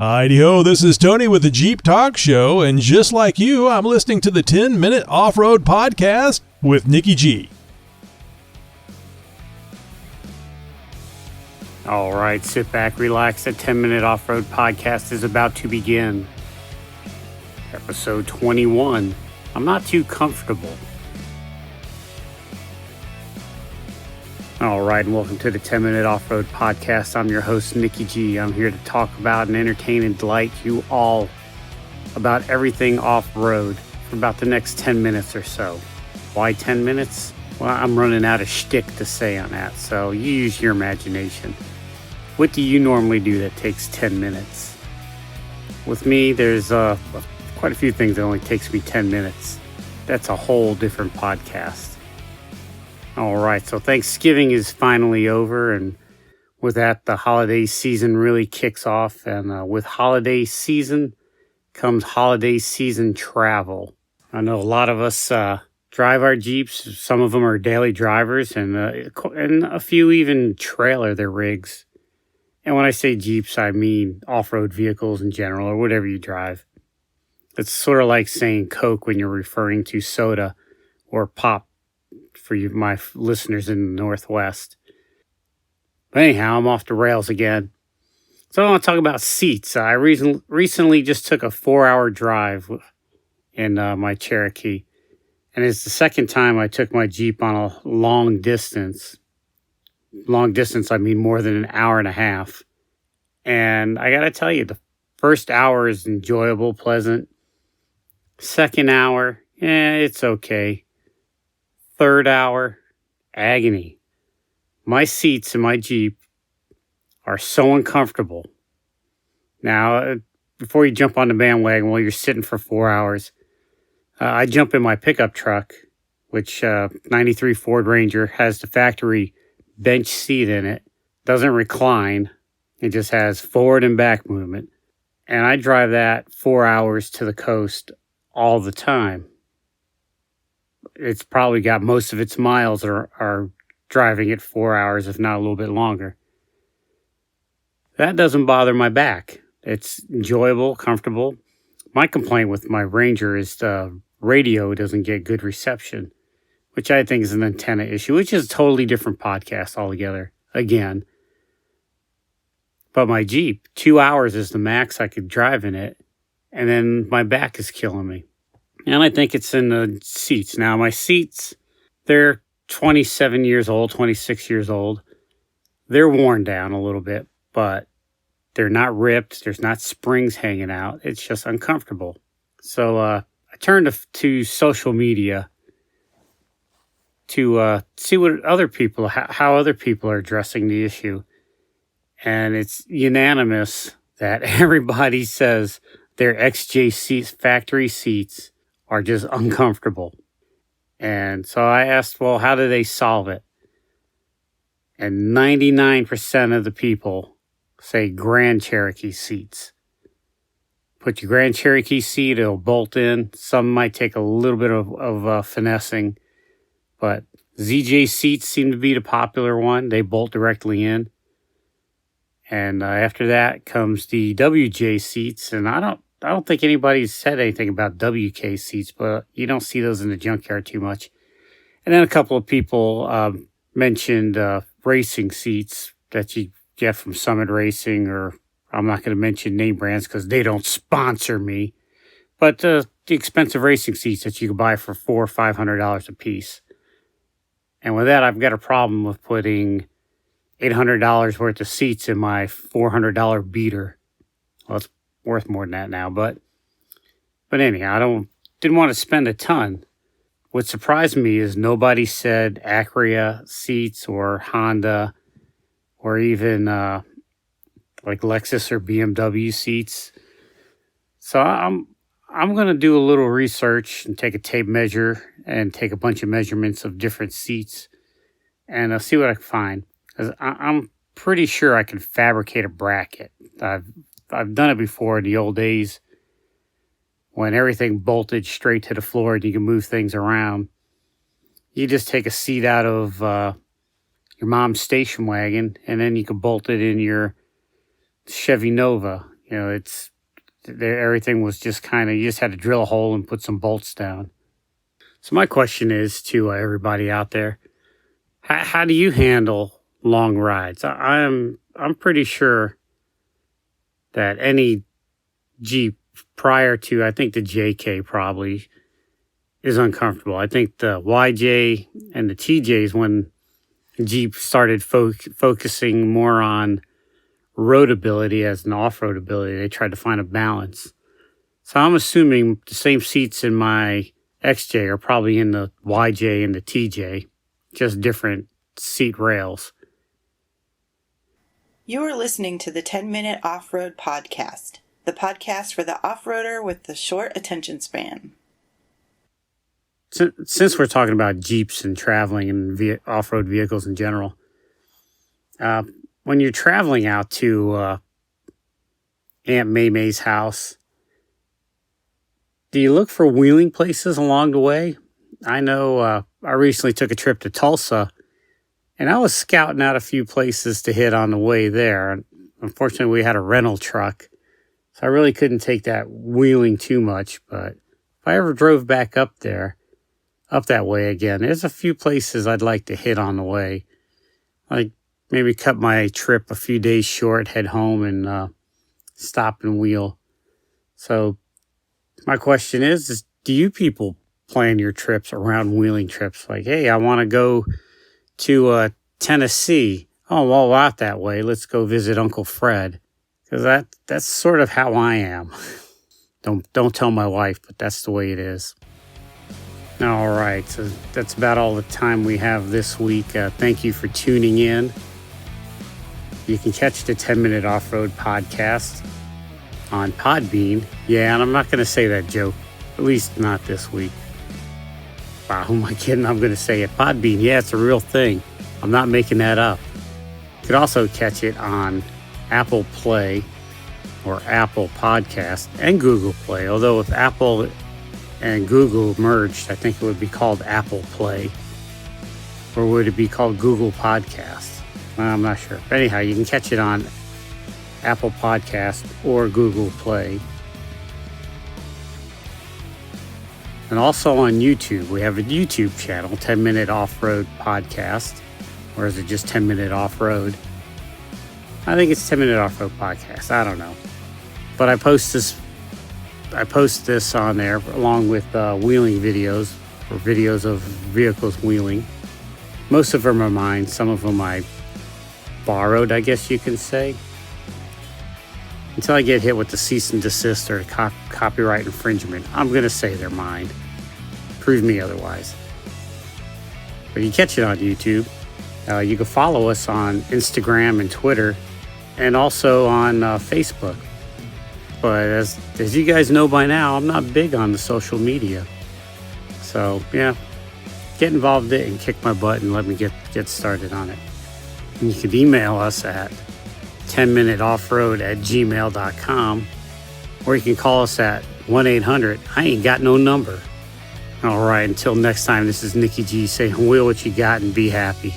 Hi-de-ho, this is Tony with the Jeep Talk Show, and just like you, I'm listening to the 10-Minute Off-Road Podcast with Nikki G. All right, sit back, relax. The 10-Minute Off-Road Podcast is about to begin. Episode 21. I'm not too comfortable. All right, and welcome to the 10-Minute Off-Road Podcast. I'm your host, Nikki G. I'm here to talk about and entertain and delight you all about everything off-road for about the next 10 minutes or so. Why 10 minutes? Well, I'm running out of shtick to say on that, so you use your imagination. What do you normally do that takes 10 minutes? With me, there's quite a few things that only takes me 10 minutes. That's a whole different podcast. All right, so Thanksgiving is finally over, and with that, the holiday season really kicks off. And with holiday season comes holiday season travel. I know a lot of us drive our Jeeps. Some of them are daily drivers, and a few even trailer their rigs. And when I say Jeeps, I mean off-road vehicles in general, or whatever you drive. It's sort of like saying Coke when you're referring to soda or pop for you, my listeners in the Northwest. But anyhow, I'm off the rails again. So I want to talk about seats. I recently just took a 4-hour drive in my Cherokee. And it's the second time I took my Jeep on a long distance. Long distance, I mean more than an hour and a half. And I got to tell you, the first hour is enjoyable, pleasant. Second hour, it's okay. Third hour, agony. My seats in my Jeep are so uncomfortable. Now, before you jump on the bandwagon while you're sitting for 4 hours, I jump in my pickup truck, which 93 Ford Ranger has the factory bench seat in it. Doesn't recline. It just has forward and back movement. And I drive that 4 hours to the coast all the time. It's probably got most of its miles are driving it 4 hours, if not a little bit longer. That doesn't bother my back. It's enjoyable, comfortable. My complaint with my Ranger is the radio doesn't get good reception, which I think is an antenna issue, which is a totally different podcast altogether, again. But my Jeep, 2 hours is the max I could drive in it, and then my back is killing me. And I think it's in the seats. Now, my seats, they're 27 years old, 26 years old. They're worn down a little bit, but they're not ripped. There's not springs hanging out. It's just uncomfortable. So I turned to social media to see what other people, how other people are addressing the issue. And it's unanimous that everybody says their XJ seats, factory seats, are just uncomfortable. And so I asked, well, how do they solve it? And 99% of the people say Grand Cherokee seats. Put your Grand Cherokee seat, it'll bolt in. Some might take a little bit of finessing, but ZJ seats seem to be the popular one. They bolt directly in. And after that comes the WJ seats, and I don't think anybody's said anything about WK seats, but you don't see those in the junkyard too much. And then a couple of people mentioned racing seats that you get from Summit Racing, or I'm not going to mention name brands because they don't sponsor me, but the expensive racing seats that you can buy for $400 or $500 a piece. And with that, I've got a problem with putting $800 worth of seats in my $400 beater. Well, it's worth more than that now, but anyhow, didn't want to spend a ton. What surprised me is nobody said Acura seats or Honda or even like Lexus or BMW seats. So I'm going to do a little research and take a tape measure and take a bunch of measurements of different seats and see what I can find. 'Cause I'm pretty sure I can fabricate a bracket. I've done it before in the old days when everything bolted straight to the floor and you can move things around. You just take a seat out of your mom's station wagon and then you can bolt it in your Chevy Nova. everything was just you just had to drill a hole and put some bolts down. So my question is to everybody out there, how do you handle long rides? I'm pretty sure that any Jeep prior to, I think the JK probably is uncomfortable. I think the YJ and the TJs, when Jeep started focusing more on roadability as an off-road ability, they tried to find a balance. So I'm assuming the same seats in my XJ are probably in the YJ and the TJ, just different seat rails. You are listening to the 10-Minute Off-Road Podcast, the podcast for the off-roader with the short attention span. Since we're talking about Jeeps and traveling and off-road vehicles in general, when you're traveling out to Aunt May's house, do you look for wheeling places along the way? I know I recently took a trip to Tulsa, and I was scouting out a few places to hit on the way there. Unfortunately, we had a rental truck, so I really couldn't take that wheeling too much. But if I ever drove back up that way again, there's a few places I'd like to hit on the way. Like maybe cut my trip a few days short, head home, and stop and wheel. So my question is do you people plan your trips around wheeling trips? Like, hey, I want to go to Tennessee. Oh, well, out that way. Let's go visit Uncle Fred. Because that's sort of how I am. Don't tell my wife, but that's the way it is. All right, so that's about all the time we have this week. Thank you for tuning in. You can catch the 10-Minute Off-Road Podcast on Podbean. Yeah, and I'm not going to say that joke, at least not this week. Wow, who am I kidding? I'm going to say it. Podbean, yeah, it's a real thing. I'm not making that up. You could also catch it on Apple Play or Apple Podcast and Google Play, although if Apple and Google merged, I think it would be called Apple Play. Or would it be called Google Podcast? Well, I'm not sure. But anyhow, you can catch it on Apple Podcast or Google Play. And also on YouTube. We have a YouTube channel, 10-Minute Off-Road Podcast. Or is it just 10-Minute Off-Road? I think it's 10-Minute Off-Road Podcast. I don't know. But I post this on there along with wheeling videos or videos of vehicles wheeling. Most of them are mine. Some of them I borrowed, I guess you can say. Until I get hit with the cease and desist or copyright infringement, I'm going to say they're mine. Prove me otherwise. But you catch it on YouTube. You can follow us on Instagram and Twitter and also on Facebook. But as you guys know by now, I'm not big on the social media. So, yeah, get involved in it and kick my butt and let me get started on it. And you can email us at 10minuteoffroad@gmail.com, or you can call us at 1-800, I ain't got no number. All right, until next time, this is Nikki G saying, wheel what you got and be happy.